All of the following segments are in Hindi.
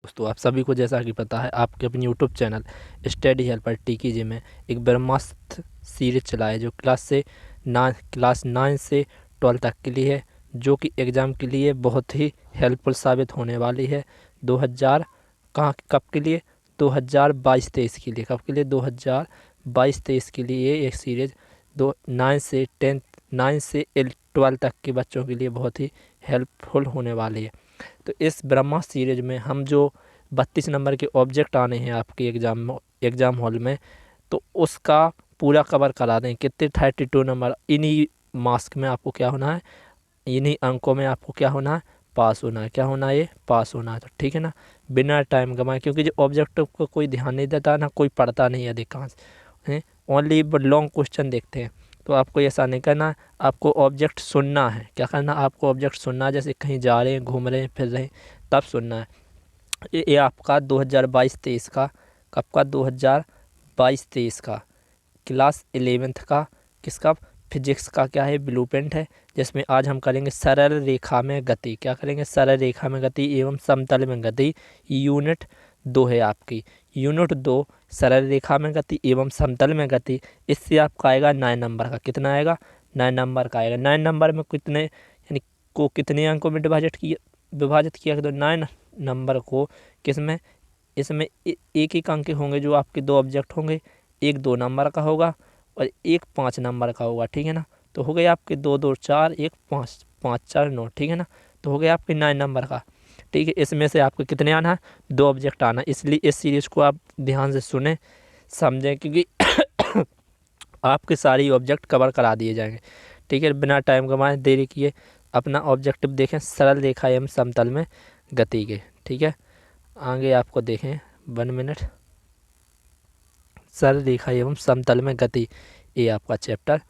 दोस्तों आप सभी को जैसा कि पता है आपके अपने यूट्यूब चैनल स्टडी हेल्पर टीकेजी में एक ब्रह्मास्त्र सीरीज चला है जो क्लास 9 से 12 तक के लिए है, जो कि एग्ज़ाम के लिए बहुत ही हेल्पफुल साबित होने वाली है। 2000 कब के लिए 2022-23 के लिए, कब के लिए 2022-23 के लिए एक सीरीज 9 से 12 तक के बच्चों के लिए बहुत ही हेल्पफुल होने वाली है। तो इस ब्रह्मा सीरीज में हम जो 32 नंबर के ऑब्जेक्ट आने हैं आपके एग्ज़ाम हॉल में, तो उसका पूरा कवर करा दें। कितने 32 नंबर, इन्हीं मार्क्स में आपको क्या होना है, इन्हीं अंकों में आपको क्या होना है, पास होना है। क्या होना है, ये पास होना है। तो ठीक है ना, बिना टाइम गंवाए, क्योंकि जो ऑब्जेक्टिव को कोई ध्यान नहीं देता ना, कोई पढ़ता नहीं है अधिकांश है, ओनली लॉन्ग क्वेश्चन देखते हैं। तो आपको ऐसा नहीं करना है, आपको ऑब्जेक्ट सुनना है। क्या करना, आपको ऑब्जेक्ट सुनना है। जैसे कहीं जा रहे हैं, घूम रहे हैं, फिर रहे हैं, तब सुनना है। ये आपका 2022-23 का, कब का, 2022-23 का क्लास 11th का, किसका, फिजिक्स का क्या है, ब्लूप्रिंट है। जिसमें आज हम करेंगे सरल रेखा में गति। क्या करेंगे, सरल रेखा में गति एवं समतल में गति। यूनिट 2 है आपकी, यूनिट 2 सरल रेखा में गति एवं समतल में गति। इससे आपका आएगा 9 नंबर का। कितना आएगा, 9 नंबर का आएगा। 9 नंबर में कितने, यानी को कितने अंकों में विभाजित किया तो 9 नंबर को किस में, इसमें एक एक अंक होंगे जो आपके 2 ऑब्जेक्ट होंगे। एक 2 नंबर का होगा और एक 5 नंबर का होगा। ठीक है ना, तो हो गए आपके 2 2 4, एक 5 5 4 9। ठीक है ना, तो हो गए आपके 9 नंबर का। ठीक है, इसमें से आपको कितने आना है, 2 ऑब्जेक्ट आना। इसलिए इस सीरीज को आप ध्यान से सुने समझें, क्योंकि आपके सारी ऑब्जेक्ट कवर करा दिए जाएंगे। ठीक है, बिना टाइम गंवाए देरी किए अपना ऑब्जेक्टिव देखें, सरल रेखा एवं समतल में गति के। ठीक है, आगे आपको देखें 1 मिनट, सरल रेखा एवं समतल में गति, ये आपका चैप्टर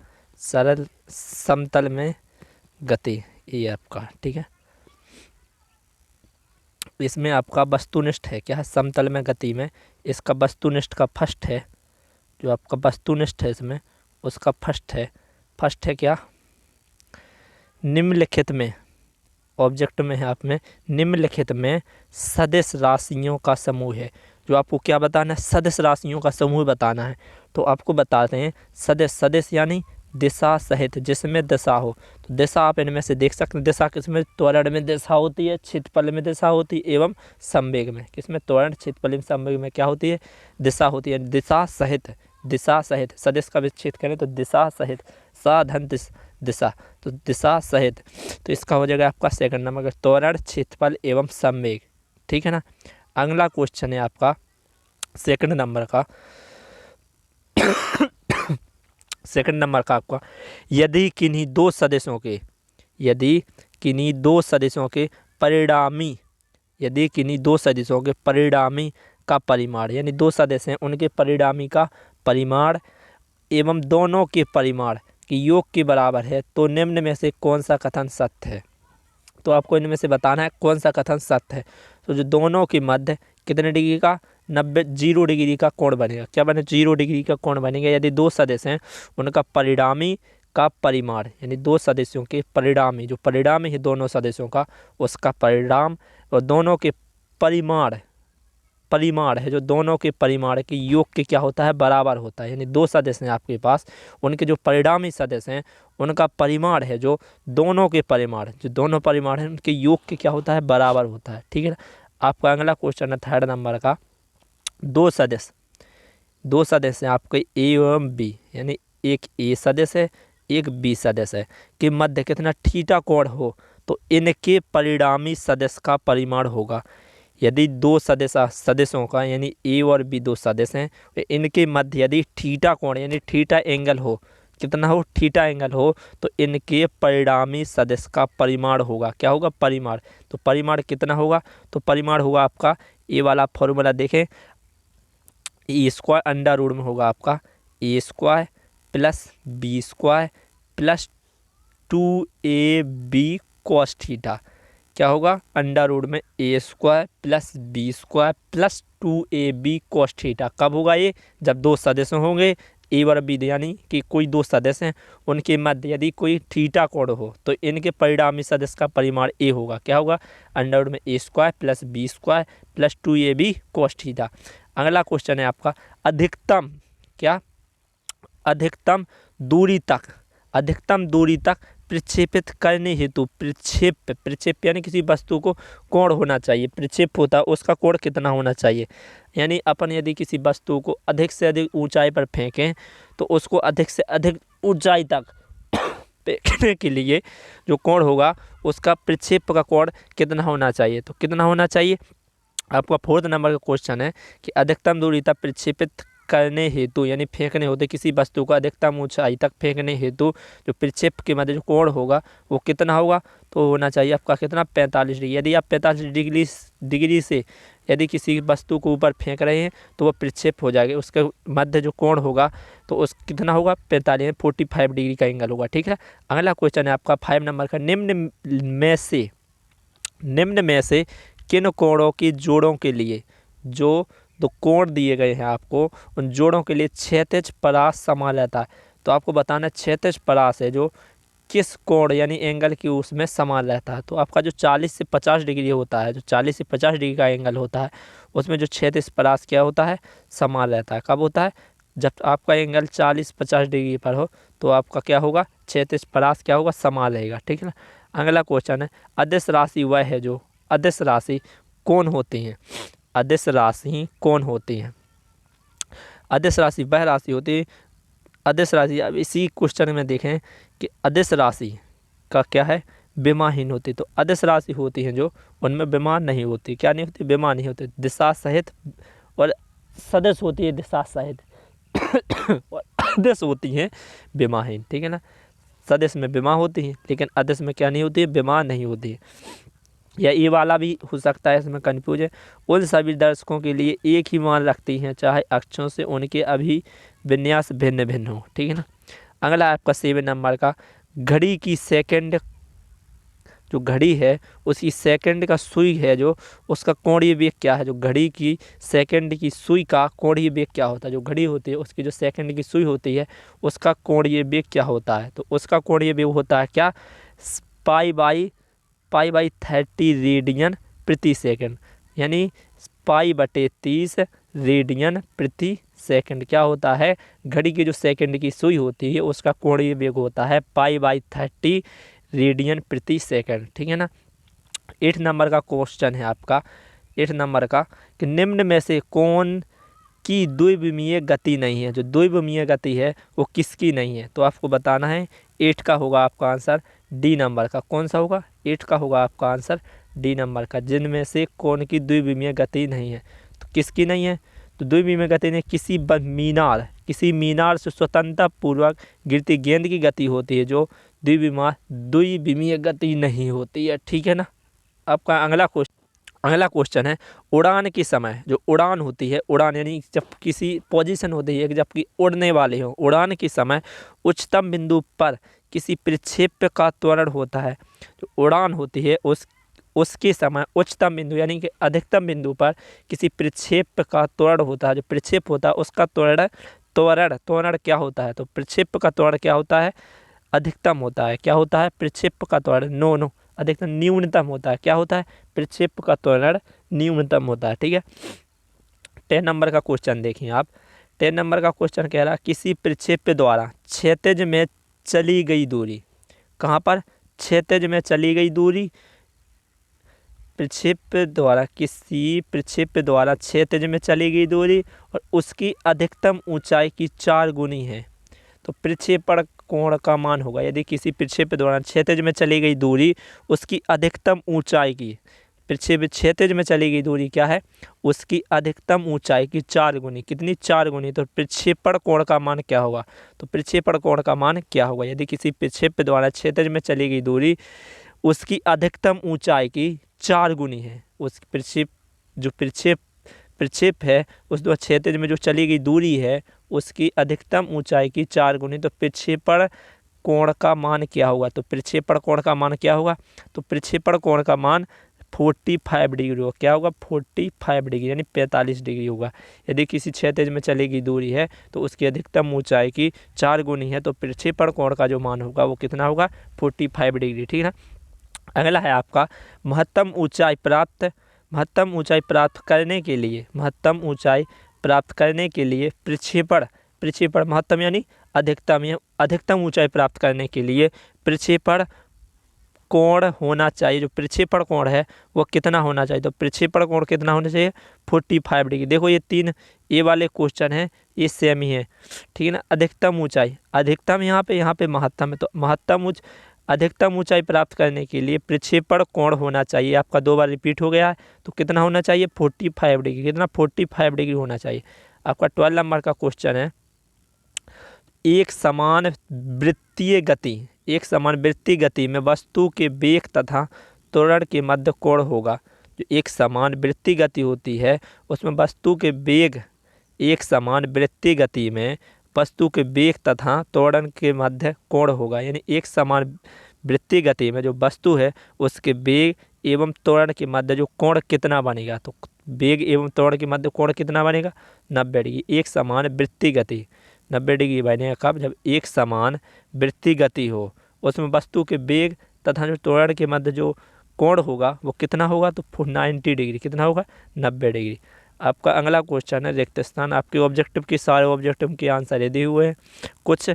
सरल समतल में गति, ये आपका। ठीक है, इसमें आपका वस्तुनिष्ठ है। क्या है, समतल में गति में इसका वस्तुनिष्ठ का फर्स्ट है, जो आपका वस्तुनिष्ठ है इसमें उसका फर्स्ट है क्या, निम्नलिखित में, ऑब्जेक्ट में है आप में, निम्नलिखित में सदिश राशियों का समूह है। जो आपको क्या बताना है, सदिश राशियों का समूह बताना है। तो आपको बताते हैं सदिश यानी दिशा सहित, जिसमें दिशा हो। तो दिशा आप इनमें से देख सकते हैं। दिशा किसमें, त्वरण में दिशा होती है, क्षेत्रफल में दिशा होती है एवं संवेग में। किसमें, त्वरण, क्षेत्रफल, संवेग में क्या होती है, दिशा होती है। दिशा सहित सदिश का विच्छेद करें तो दिशा सहित, साधन दिशा, तो दिशा सहित। तो इसका हो जाएगा आपका सेकंड नंबर, त्वरण, क्षेत्रफल एवं संवेग। ठीक है ना, अगला क्वेश्चन है आपका सेकंड नंबर का। सेकंड नंबर का आपका, यदि किन्हीं दो सदिशों के परिणामी, यदि किन्हीं दो सदिशों के परिणामी का परिमाण, यानी 2 सदिश हैं उनके परिणामी का परिमाण एवं दोनों के परिमाण की योग के बराबर है, तो निम्न में से कौन सा कथन सत्य है। तो आपको इनमें से बताना है कौन सा कथन सत्य है। तो जो दोनों के मध्य कितने डिग्री का, 0 डिग्री का कोण बनेगा। क्या बने, 0 डिग्री का कोण बनेगा यदि 2 सदिश हैं उनका परिणामी का परिमाण, यानी 2 सदस्यों के परिणामी, जो परिणामी है दोनों सदस्यों का, उसका परिणाम और दोनों के परिमाण है, जो दोनों के परिमाण के योग के क्या होता है, बराबर होता है। यानी 2 सदस्य हैं आपके पास, उनके जो परिणामी सदस्य हैं उनका परिमाण है, जो दोनों के परिमाण, जो दोनों परिमाण हैं उनके योग के क्या होता है, बराबर होता है। ठीक है ना, आपका अगला क्वेश्चन है थर्ड नंबर का। 2 सदस्य हैं आपके ए एवं बी, यानी एक ए सदस्य है एक बी सदस्य है, के मध्य कितना थीटा कोण हो, तो इनके परिणामी सदस्य का परिमाण होगा। यदि 2 सदस्यों का, यानी ए और बी 2 सदस्य हैं, तो इनके मध्य यदि थीटा कोण, यानी थीटा एंगल हो, कितना हो, थीटा एंगल हो, तो इनके परिणामी सदस्य का परिमाण होगा। क्या होगा, परिमाण। तो परिमाण कितना होगा, तो परिमाण होगा आपका, ए वाला फॉर्मूला देखें, ए स्क्वायर अंडर रूट में होगा आपका a square plus b square plus 2ab cos theta. क्या होगा, अंडर रूट में a square plus b square plus 2ab cos theta. कब होगा ये, जब 2 सदस्य होंगे, ए और बी यानी कि कोई दो सदस्य हैं, उनके मध्य यदि कोई थीटा कोण हो तो इनके परिणामी सदस्य का परिमाण ए होगा। क्या होगा? अंडर में a square plus b square plus 2ab cos theta. अगला क्वेश्चन है आपका अधिकतम क्या? अधिकतम दूरी तक प्रक्षेपित करने हेतु प्रक्षेप यानी किसी वस्तु को कोण होना चाहिए, प्रक्षेप होता है उसका कोण कितना होना चाहिए। यानी अपन यदि किसी वस्तु को अधिक से अधिक ऊंचाई पर फेंकें तो उसको अधिक से अधिक ऊंचाई तक फेंकने के लिए जो कोण होगा उसका प्रक्षेप का कोण कितना होना चाहिए। तो कितना होना चाहिए? आपका 4th नंबर का क्वेश्चन है कि अधिकतम दूरी तक प्रक्षेपित करने हेतु यानी फेंकने होते किसी वस्तु को अधिकतम ऊंचाई तक फेंकने हेतु जो प्रक्षेप के मध्य जो कोण होगा वो कितना होगा? तो होना चाहिए आपका कितना? 45 डिग्री। यदि आप 45 डिग्री से यदि किसी वस्तु को ऊपर फेंक रहे हैं तो वो प्रक्षेप हो जाएगा, उसके मध्य जो कोण होगा तो उस कितना होगा? 45 डिग्री का एंगल होगा। ठीक है। अगला क्वेश्चन है आपका 5 नंबर का निम्न में से किन कोणों की जोड़ों के लिए जो दो कोण दिए गए हैं आपको उन जोड़ों के लिए क्षैतिज परास समान रहता है। तो आपको बताना क्षैतिज परास है जो किस कोण यानी एंगल की उसमें समान रहता है। तो आपका जो 40 से 50 डिग्री होता है, जो 40 से 50 डिग्री का एंगल होता है उसमें जो क्षैतिज परास क्या होता है? समान रहता है। कब होता है? जब आपका एंगल 40-50 डिग्री पर हो तो आपका क्या होगा? क्षैतिज परास क्या होगा? समान रहेगा। ठीक है ना। अगला क्वेश्चन है अदिश राशि वह है जो अदिश राशि कौन होती हैं? अदिश राशि कौन होती हैं? अदिश राशि वह राशि होती है। अदिश राशि अब इसी क्वेश्चन में देखें कि अदिश राशि का क्या है? विमाहीन होती। तो अदिश राशि होती हैं जो उनमें विमान नहीं होती। क्या नहीं होती? विमान नहीं होती। दिशा सहित और सदिश होती है दिशा सहित और अदिश होती हैं विमाहीन। ठीक है ना। सदिश में विमा होती हैं लेकिन अदिश में क्या नहीं होती है? विमान नहीं होती है। या ये वाला भी हो सकता है, इसमें कन्फ्यूज है। उन सभी दर्शकों के लिए एक ही मान रखती हैं चाहे अक्षों से उनके अभिविन्यास भिन्न भिन्न हो। ठीक है ना। अगला आपका 7 नंबर का घड़ी की सेकंड जो घड़ी है उसकी सेकंड का सुई है जो उसका कोणीय वेग क्या है? जो घड़ी की सेकंड की सुई का कोणीय वेग क्या होता है? जो घड़ी होती है उसकी जो सेकंड की सुई होती है उसका कोणीय वेग क्या होता है? तो उसका कोणीय वेग होता है क्या? पाई बाई 30 रेडियन प्रति सेकंड यानी पाई/30 रेडियन प्रति सेकंड क्या होता है? घड़ी की जो सेकंड की सुई होती है उसका कोणीय वेग होता है पाई/30 रेडियन प्रति सेकंड। ठीक है ना। 8 नंबर का क्वेश्चन है आपका 8 नंबर का कि निम्न में से कौन की द्विविमीय गति नहीं है? जो द्विविमीय गति है वो किसकी नहीं है? तो आपको बताना है। 8 का होगा आपका आंसर डी नंबर का। कौन सा होगा? 8 का होगा आपका आंसर डी नंबर का। जिनमें से कौन की द्विविमीय गति नहीं है? तो किसकी नहीं है? तो द्विविमीय गति ने किसी मीनार से स्वतंत्रता पूर्वक गिरती गेंद की गति होती है जो द्विविमीय गति नहीं होती है। ठीक है ना। आपका अगला क्वेश्चन है उड़ान के समय जो उड़ान होती है, उड़ान यानी जब किसी पोजीशन होती है जबकि उड़ने वाले हो, उड़ान के समय उच्चतम बिंदु पर किसी प्रक्षेप्य का त्वरण होता है। जो उड़ान होती है उसके समय उच्चतम बिंदु यानी कि अधिकतम बिंदु पर किसी प्रक्षेप्य का त्वरण होता है। जो प्रक्षेप होता है उसका त्वरण क्या होता है? तो प्रक्षेप का त्वरण क्या होता है? अधिकतम होता है। क्या होता है? प्रक्षेप का त्वरण अधिकतम न्यूनतम होता है। क्या होता है? प्रक्षेप का त्वरण न्यूनतम होता है। ठीक है। 10 नंबर का क्वेश्चन देखिए आप। 10 नंबर का क्वेश्चन कह रहा है किसी प्रक्षेप्य द्वारा क्षैतिज में चली गई दूरी। कहाँ पर? क्षैतिज में चली गई दूरी। किसी प्रक्षेप्य द्वारा क्षैतिज में चली गई दूरी और उसकी अधिकतम ऊंचाई की 4 गुनी है तो प्रक्षेपण कोण का मान होगा। यदि किसी प्रक्षेप्य द्वारा क्षैतिज में चली गई दूरी उसकी अधिकतम ऊंचाई की क्षैतिज में चली गई दूरी क्या है? उसकी अधिकतम ऊंचाई की 4 गुनी। कितनी? 4 गुनी। तो प्रक्षेपण कोण का मान क्या होगा? तो प्रक्षेपण कोण का मान क्या होगा? यदि किसी प्रक्षेप्य द्वारा क्षैतिज में चली गई दूरी उसकी अधिकतम ऊंचाई की 4 गुनी है। उस प्रक्षेप है उस दो क्षैतिज में जो चली गई दूरी है उसकी अधिकतम ऊंचाई की 4 गुनी। तो प्रक्षेपण कोण का मान क्या होगा? तो प्रक्षेपण कोण का मान क्या होगा? तो प्रक्षेपण कोण का मान 45 डिग्री होगा। क्या होगा? 45 डिग्री यानी 45 डिग्री होगा। यदि किसी क्षैतिज में चली गई दूरी है तो उसकी अधिकतम ऊंचाई की 4 गुनी है, तो प्रक्षेपण कोण का जो मान होगा वो कितना होगा? 45 डिग्री। ठीक है ना। अगला है आपका महत्तम ऊंचाई प्राप्त करने के लिए प्रक्षेपण महत्तम यानी अधिकतम ऊंचाई प्राप्त करने के लिए प्रक्षेपण कोण होना चाहिए। जो प्रक्षेपण कोण है वो कितना होना चाहिए? तो प्रक्षेपण कोण कितना होना चाहिए? 45 डिग्री। देखो ये 3 ए वाले क्वेश्चन है ये सेम ही है। ठीक है ना। अधिकतम ऊंचाई, अधिकतम यहाँ पे महत्तम है, तो अधिकतम ऊंचाई प्राप्त करने के लिए प्रक्षेपण कोण होना चाहिए। आपका 2 बार रिपीट हो गया है, तो कितना होना चाहिए? 45 डिग्री। कितना? 45 डिग्री होना चाहिए। आपका 12 नंबर का क्वेश्चन है, एक समान वृत्तीय गति में वस्तु के वेग तथा त्वरण के मध्य कोण होगा। जो एक समान वृत्तीय गति होती है उसमें वस्तु के वेग, एक समान वृत्तीय गति में वस्तु के वेग तथा त्वरण के मध्य कोण होगा। यानी एक समान वृत्तीय गति में जो वस्तु है उसके वेग एवं त्वरण के मध्य जो कोण कितना बनेगा? तो वेग एवं त्वरण के मध्य कोण कितना बनेगा? 90 डिग्री। एक समान वृत्तीय गति 90 डिग्री बनेगा कब? जब एक समान वृत्तीय गति हो, उसमें वस्तु के वेग तथा जो त्वरण के मध्य जो कोण होगा वो कितना होगा? तो 90 डिग्री। कितना होगा? 90 डिग्री। आपका अगला क्वेश्चन है रिक्त स्थान। आपके ऑब्जेक्टिव के सारे ऑब्जेक्टिव के आंसर ये दिए हुए हैं। कुछ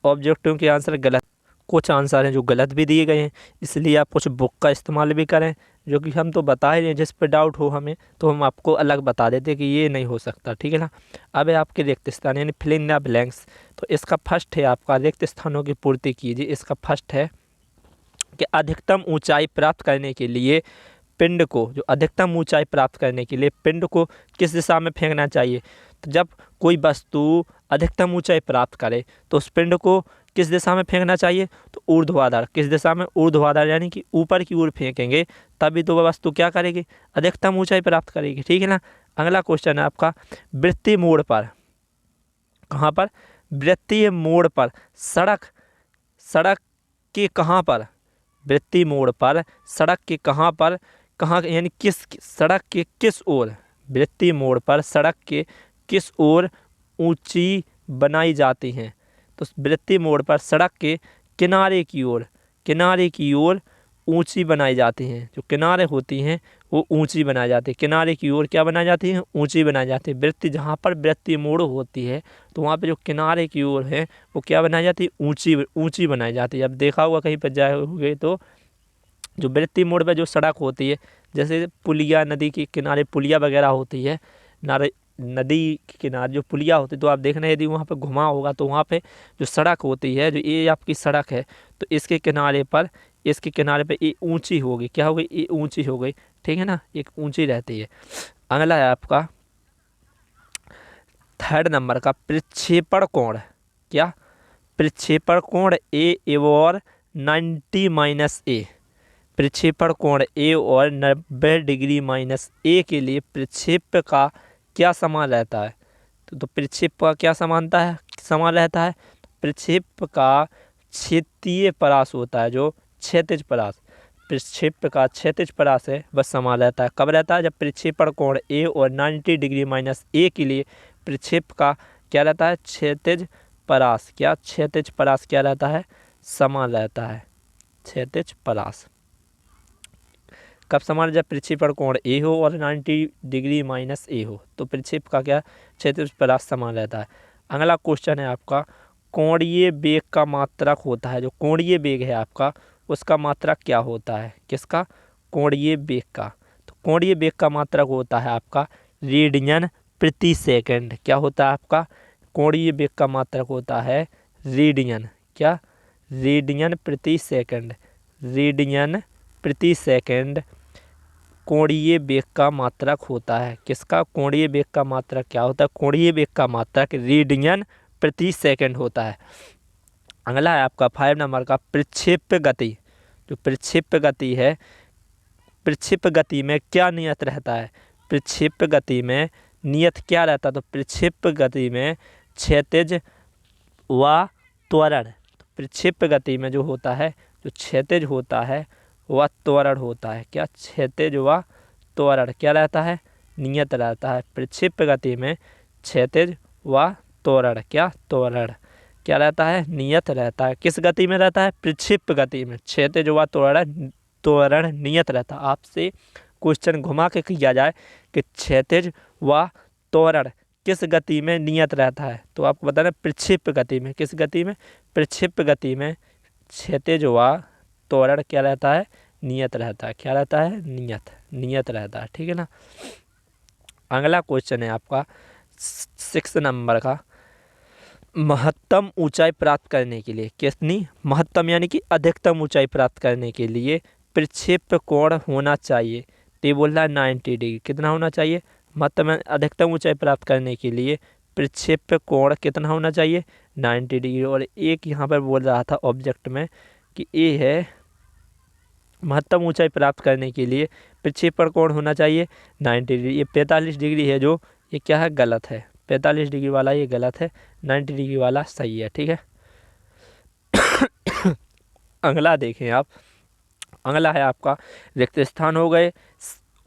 ऑब्जेक्टिव के आंसर गलत, कुछ आंसर हैं जो गलत भी दिए गए हैं, इसलिए आप कुछ बुक का इस्तेमाल भी करें, जो कि हम तो बता ही रहे हैं। जिस पर डाउट हो हमें तो हम आपको अलग बता देते हैं कि ये नहीं हो सकता। ठीक है ना। अब है आपके रिक्त स्थान यानी फिलिंग द ब्लैंक्स। तो इसका फर्स्ट है आपका रिक्त स्थानों की पूर्ति कीजिए। इसका फर्स्ट है कि अधिकतम ऊंचाई प्राप्त करने के लिए पिंड को, जो अधिकतम ऊंचाई प्राप्त करने के लिए पिंड को किस दिशा में फेंकना चाहिए? तो जब कोई वस्तु अधिकतम ऊंचाई प्राप्त करे तो उस पिंड को किस दिशा में फेंकना चाहिए? तो ऊर्ध्वाधर। किस दिशा में? ऊर्ध्वाधर, यानी कि ऊपर की ओर फेंकेंगे तभी तो वह वस्तु क्या करेगी? अधिकतम ऊंचाई प्राप्त करेगी। ठीक है ना। अगला क्वेश्चन है आपका वृत्तीय मोड़ पर, कहाँ पर? वृत्तीय मोड़ पर सड़क के कहाँ पर? वृत्तीय मोड़ पर सड़क के कहाँ पर, कहाँ यानी किस सड़क के किस ओर? वृत्तीय मोड़ पर सड़क के किस ओर ऊंची बनाई जाती हैं? तो वृत्तीय मोड़ पर सड़क के किनारे की ओर ऊंची बनाई जाती हैं। जो किनारे होती हैं वो ऊंची बनाई जाती है। किनारे की ओर क्या बनाई जाती है? ऊंची बनाई जाती है। वृत्ति जहाँ पर वृत्तीय मोड़ होती है तो वहाँ पे जो किनारे की ओर है वो क्या बनाई जाती है? ऊंची बनाई जाती है। अब देखा होगा कहीं पर जाए होंगे तो जो वृत्तीय मोड़ पे जो सड़क होती है, जैसे पुलिया, नदी के किनारे पुलिया वगैरह होती है, नदी के किनारे जो पुलिया होती है, तो आप देखना यदि वहाँ पे घुमा होगा तो वहाँ पे जो सड़क होती है, जो ये आपकी सड़क है, तो इसके किनारे पे ये ऊंची होगी। क्या होगी? ये ऊंची हो गई। ठीक है ना। एक ऊंची रहती है। अगला है आपका 3rd नंबर का प्रक्षेपण कोण। क्या? प्रक्षेपण कोण ए और 90 - ए। प्रक्षेपण कोण ए और 90 डिग्री - ए के लिए प्रक्षेप का क्या समान रहता है? तो प्रक्षेप का क्या समान रहता है? प्रक्षेप का क्षैतिज परास होता है, जो क्षैतिज परास, प्रक्षेप का क्षैतिज परास है वह समान रहता है। कब रहता है? जब प्रक्षेपण कोण ए और 90 डिग्री - ए के लिए प्रक्षेप का क्या रहता है? क्षैतिज परास। क्या? क्षैतिज परास क्या रहता है? समान रहता है। क्षैतिज परास कब समान? जब प्रक्षेपण कोण ए हो और 90 डिग्री - ए हो, तो प्रक्षेप का क्या? क्षैतिज परास समान रहता है। अगला क्वेश्चन है आपका कोणीय वेग का मात्रक होता है। जो कोणीय वेग है आपका उसका मात्रक क्या होता है? किसका? कोणीय वेग का। तो कोणीय वेग का मात्रक होता है आपका रेडियन प्रति सेकंड। क्या होता है आपका? कोणीय वेग का मात्रक होता है रेडियन। क्या? रेडियन प्रति सेकंड। रेडियन प्रति सेकंड कोणीय वेग का मात्रक होता है। किसका? कोणीय वेग का मात्रक क्या होता है? कोणीय वेग का मात्रक रेडियन प्रति सेकंड होता है। अगला है आपका 5 नंबर का प्रक्षेप गति। जो प्रक्षेप गति है, प्रक्षेप गति में क्या नियत रहता है? प्रक्षेप गति में नियत क्या रहता है? तो प्रक्षेप गति में क्षैतिज व त्वरण। प्रक्षेप गति में जो होता है, जो क्षैतिज होता है व त्वरण होता है। क्या? क्षैतिज व त्वरण क्या रहता है? नियत रहता है। प्रक्षेप्य गति में क्षैतिज व त्वरण क्या? त्वरण क्या रहता है? नियत रहता है। किस गति में रहता है? प्रक्षेप्य गति में क्षैतिज व त्वरण नियत रहता है। आपसे क्वेश्चन घुमा के किया जाए कि क्षैतिज व त्वरण किस गति में नियत रहता है, तो आपको बताना प्रक्षेप्य गति में। किस गति में? प्रक्षेप्य गति में क्षैतिज व त्वरण क्या रहता है? नियत रहता है। क्या रहता है? नियत रहता है। ठीक है ना। अगला क्वेश्चन है आपका 6 नंबर का। महत्तम ऊंचाई प्राप्त करने के लिए, कितनी महत्तम यानी कि अधिकतम ऊंचाई प्राप्त करने के लिए प्रक्षेप्य कोण होना चाहिए? तो ये बोल रहा है 90 डिग्री। कितना होना चाहिए? महत्तम अधिकतम ऊंचाई प्राप्त करने के लिए प्रक्षेप्य कोण कितना होना चाहिए? 90 डिग्री। और एक यहाँ पर बोल रहा था ऑब्जेक्ट में कि ये है महत्तम ऊंचाई प्राप्त करने के लिए प्रक्षेपण कोण होना चाहिए 90 डिग्री। ये 45 डिग्री है जो, ये क्या है? गलत है। 45 डिग्री वाला ये गलत है, 90 डिग्री वाला सही है। ठीक है। अगला देखें आप। अगला है आपका रिक्त स्थान हो गए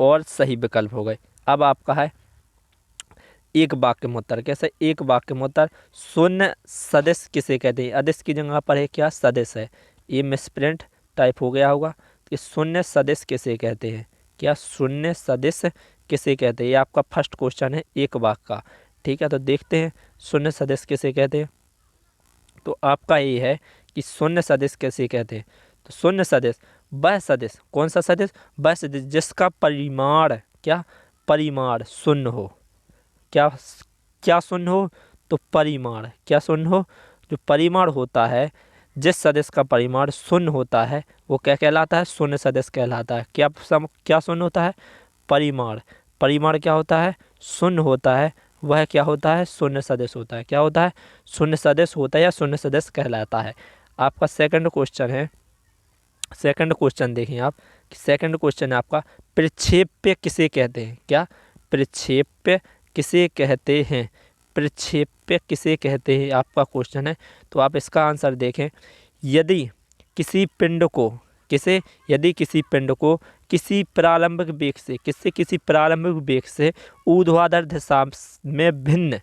और सही विकल्प हो गए। अब आपका है एक वाक्य में उत्तर। कैसे? एक वाक्य में उत्तर। शून्य सदिश किसे कहते हैं? अदिश की जगह पर है क्या? सदिश है। ये मिसप्रिंट टाइप हो गया होगा कि शून्य सदिश किसे कहते हैं? क्या? शून्य सदिश किसे कहते हैं? ये आपका फर्स्ट क्वेश्चन है एक वाक्य का। ठीक है, तो देखते हैं शून्य सदिश किसे कहते हैं। तो आपका ये है कि शून्य सदिश किसे कहते हैं। तो शून्य सदिश वह सदिश, कौन सा सदिश? वह सदिश जिसका परिमाण क्या? परिमाण शून्य हो। क्या? क्या शून्य हो? तो परिमाण क्या शून्य हो? जो परिमाण होता है, जिस सदिश का परिमाण शून्य होता है वो क्या कहलाता है? शून्य सदिश कहलाता है। क्या शून्य होता है? परिमाण। परिमाण क्या होता है? शून्य होता है। वह क्या होता है? शून्य सदिश होता है। क्या होता है? शून्य सदिश होता है या शून्य सदिश कहलाता है। आपका सेकंड क्वेश्चन है। सेकंड क्वेश्चन देखें आप। सेकंड क्वेश्चन है आपका प्रक्षेप्य किसे कहते हैं? क्या? प्रक्षेप्य किसे कहते हैं? प्रक्षेप्य किसे कहते हैं आपका क्वेश्चन है। तो आप इसका आंसर देखें। यदि किसी पिंड को किसी प्रारंभिक वेग से किसी प्रारंभिक वेग से ऊर्ध्वाधर दिशा में भिन्न,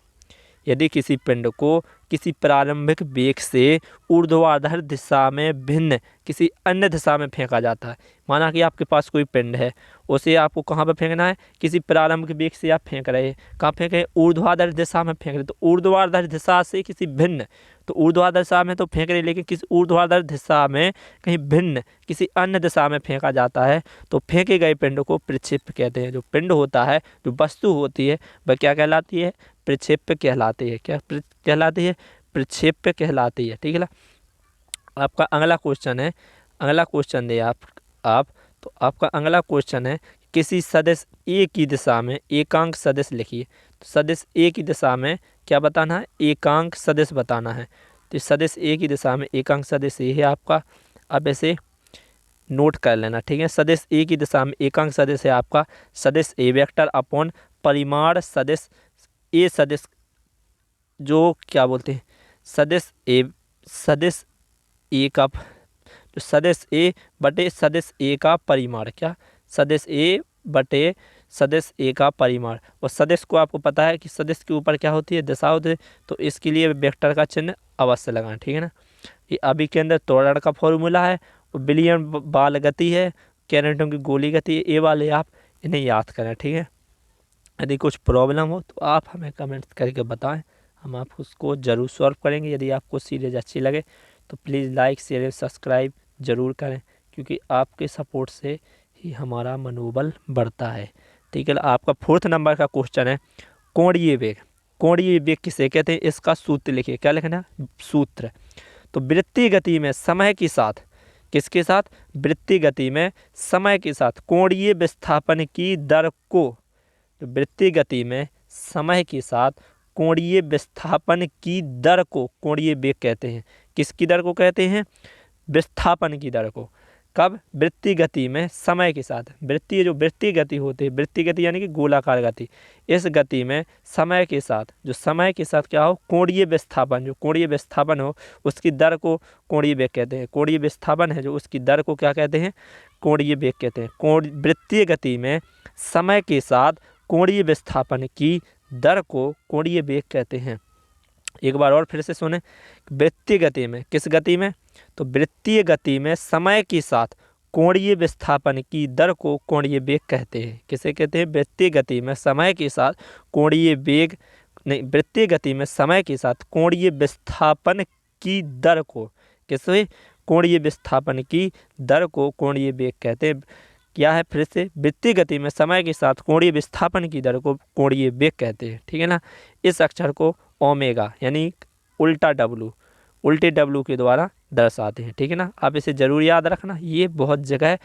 यदि किसी पिंड को किसी प्रारंभिक वेग से ऊर्ध्वाधर दिशा में भिन्न किसी अन्य दिशा में फेंका जाता है। माना कि आपके पास कोई पिंड है, उसे आपको कहाँ पर फेंकना है? किसी प्रारंभिक वेग से आप फेंक रहे हैं। कहाँ फेंक रहे हैं? ऊर्ध्वाधर दिशा में फेंक रहे। तो ऊर्ध्वाधर दिशा से किसी भिन्न, तो ऊर्ध्वाधर दिशा में तो फेंक रहे, लेकिन किसी ऊर्ध्वाधर दिशा में कहीं भिन्न किसी अन्य दिशा में फेंका जाता है तो फेंके गए पिंड को प्रक्षेप्य कहते हैं। जो पिंड होता है, जो वस्तु होती है, वह क्या कहलाती है? प्रक्षेप्य कहलाती है। क्या कहलाती है? प्रक्षेप्य कहलाती है। ठीक है ना। आपका अगला क्वेश्चन है। अगला क्वेश्चन दे आप तो आपका अगला क्वेश्चन है किसी सदिश ए की दिशा में एकांक सदिश लिखिए। तो सदिश ए की दिशा में क्या बताना है? एकांक सदिश बताना है। तो सदिश ए की दिशा में एकांक सदिश ये है आपका। अब इसे नोट कर लेना। ठीक है। सदिश ए की दिशा में एकांक सदिश है आपका सदिश ए वेक्टर अपॉन परिमाण सदिश ए सदिश, जो क्या बोलते हैं सदिश ए का, जो सदिश ए बटे सदिश ए का परिमाण। क्या? सदिश ए बटे सदिश ए का परिमाण। और सदिश को आपको पता है कि सदिश के ऊपर क्या होती है? दिशा होती है। तो इसके लिए वेक्टर का चिन्ह अवश्य लगाएं। ठीक है ना। ये अभी के अंदर त्वरण का फॉर्मूला है, विलियम बाल गति है, कैरेटों की गोली गति है। ये वाले आप इन्हें याद करें। ठीक है। यदि कुछ प्रॉब्लम हो तो आप हमें कमेंट करके बताएं, हम आपको उसको ज़रूर सॉल्व करेंगे। यदि आपको सीरीज अच्छी लगे तो please like share and subscribe ज़रूर करें, क्योंकि आपके सपोर्ट से ही हमारा मनोबल बढ़ता है। ठीक है। आपका 4th नंबर का क्वेश्चन है कोणीय वेग। कोणीय वेग किसे कहते हैं? इसका सूत्र लिखिए। क्या लिखना है? सूत्र। तो वृत्तीय गति में समय के साथ, किसके साथ? वृत्तीय गति में समय के साथ कोणीय विस्थापन की दर को, तो वृत्तीय गति में समय के साथ कोणीय विस्थापन की दर को कोणीय वेग कहते हैं। किसकी दर को कहते हैं? विस्थापन की दर को। कब? वृत्तीय गति में समय के साथ। वृत्तीय गति होती है, वृत्तीय गति यानी कि गोलाकार गति, इस गति में समय के साथ, जो समय के साथ क्या हो, कोणीय विस्थापन, जो कोणीय विस्थापन हो उसकी दर को कोणीय वेग कहते हैं। कोणीय विस्थापन है जो, उसकी दर को क्या कहते हैं? कोणीय वेग कहते हैं। वृत्तीय गति में समय के साथ कोणीय विस्थापन की दर को कोणीय वेग कहते हैं। एक बार और फिर से सुने, वृत्तीय गति में, किस गति में? तो वृत्तीय गति में समय के साथ कोणीय विस्थापन की दर को कोणीय वेग कहते हैं। किसे कहते हैं? वृत्तीय गति में समय के साथ कोणीय वेग, नहीं, वृत्तीय गति में समय के साथ कोणीय विस्थापन की दर को, किसे? कोणीय विस्थापन की दर को कोणीय वेग कहते हैं। क्या है? फिर से, वृत्तीय गति में समय के साथ कोणीय विस्थापन की दर को कोणीय वेग कहते हैं। ठीक है ना। इस अक्षर को ओमेगा यानी उल्टा W, उल्टे W के द्वारा दर्शाते हैं। ठीक है ना। आप इसे जरूर याद रखना, ये बहुत जगह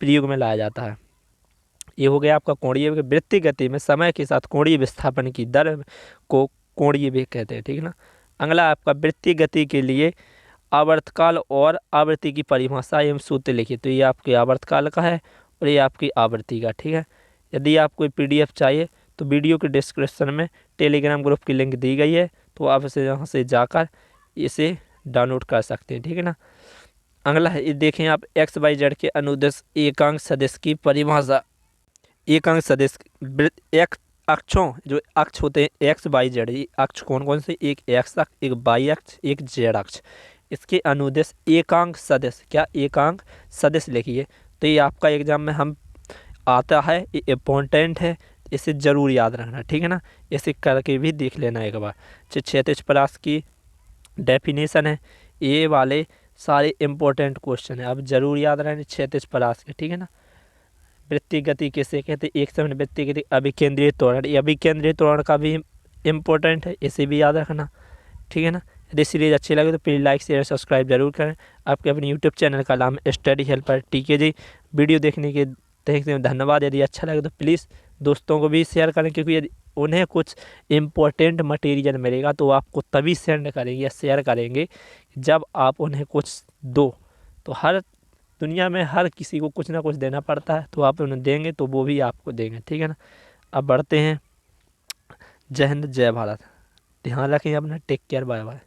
प्रयोग में लाया जाता है। ये हो गया आपका कोणीय वेग। वृत्तीय गति में समय के साथ कोणीय विस्थापन की दर को कोणीय वेग कहते हैं। ठीक है ना। अगला आपका वृत्तीय गति के लिए आवर्तकाल और आवृत्ति की परिभाषा एवं सूत्र लिखिए। तो ये आपके आवर्तकाल का है और ये आपकी आवृत्ति का। ठीक है। यदि आपको PDF चाहिए तो वीडियो के डिस्क्रिप्शन में टेलीग्राम ग्रुप की लिंक दी गई है, तो आप इसे यहाँ से जाकर इसे डाउनलोड कर सकते हैं। ठीक है ना। अगला है, देखें आप XYZ के अनुदेश एकांक सदिश की परिभाषा। एकांक सदिश एक अक्षों, जो अक्ष होते हैं XYZ, ये अक्ष कौन कौन से? एक X अक्ष, एक Y अक्ष, एक Z अक्ष। इसके अनुदेश एकांक सदिश, क्या? एकांक सदिश लिखिए। तो ये आपका एग्जाम में हम आता है, ये इम्पोर्टेंट है, इसे ज़रूर याद रखना। ठीक है ना। इसे करके भी देख लेना एक बार। क्षैतिज परास की डेफिनेशन है, ये वाले सारे इम्पोर्टेंट क्वेश्चन है, आप जरूर याद रखें क्षैतिज परास के। ठीक है ना। वृत्तीय गति किसे कहते हैं? एक समय वृत्तीय गति अभिकेंद्रीय त्वरण, ये अभिकेंद्रीय त्वरण का भी इम्पोर्टेंट है, इसे भी याद रखना। ठीक है ना। यदि सीरीज अच्छी लगे तो प्लीज़ लाइक शेयर सब्सक्राइब जरूर करें। आपके अपने यूट्यूब चैनल का नाम स्टडी हेल्पर TK जी। वीडियो देखने के धन्यवाद। यदि अच्छा लगे तो प्लीज़ दोस्तों को भी शेयर करें, क्योंकि यदि उन्हें कुछ इम्पोर्टेंट मटेरियल मिलेगा तो आपको तभी सेंड करेंगे या शेयर करेंगे जब आप उन्हें कुछ दो। तो हर दुनिया में हर किसी को कुछ ना कुछ देना पड़ता है, तो आप उन्हें देंगे तो वो भी आपको देंगे। ठीक है ना। अब बढ़ते हैं। जय हिंद, जय भारत। ध्यान रखें अपना। Take care, bye bye.